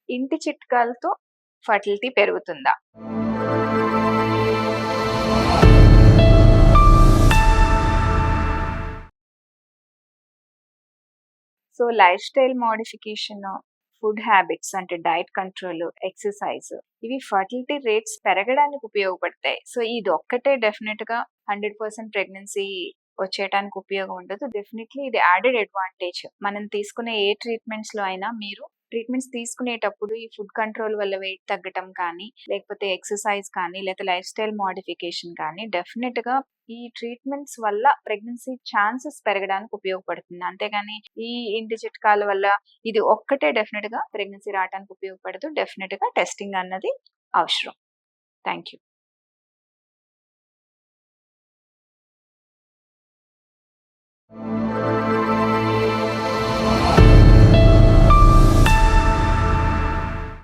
ఇంటి చిట్కాలతో ఫర్టిలిటీ పెరుగుతుందా? So, life style modification, food habits అంటే డైట్ కంట్రోల్, ఎక్సర్సైజ్ ఇవి ఫర్టిలిటీ రేట్స్ పెరగడానికి ఉపయోగపడతాయి. సో, ఇదొక్కటే డెఫినిట్‌గా 100% ప్రెగ్నెన్సీ వచ్చేయటానికి ఉపయోగం ఉండదు. డెఫినెట్‌లీ ఇది యాడెడ్ అడ్వాంటేజ్. మనం తీసుకునే ఏ ట్రీట్మెంట్స్‌లో అయినా మీరు ట్రీట్మెంట్స్ తీసుకునేటప్పుడు ఈ ఫుడ్ కంట్రోల్ వల్ల వెయిట్ తగ్గటం కానీ, లేకపోతే ఎక్సర్సైజ్ కానీ, లేకపోతే లైఫ్ స్టైల్ మోడిఫికేషన్ కానీ డెఫినిట్‌గా ఈ ట్రీట్మెంట్స్ వల్ల ప్రెగ్నెన్సీ ఛాన్సెస్ పెరగడానికి ఉపయోగపడుతుంది. అంతేగాని ఈ ఇంటి చిట్కాల వల్ల ఇది ఒక్కటే డెఫినిట్‌గా ప్రెగ్నెన్సీ రావటానికి ఉపయోగపడదు. డెఫినిట్‌గా టెస్టింగ్ అన్నది అవసరం. Thank you.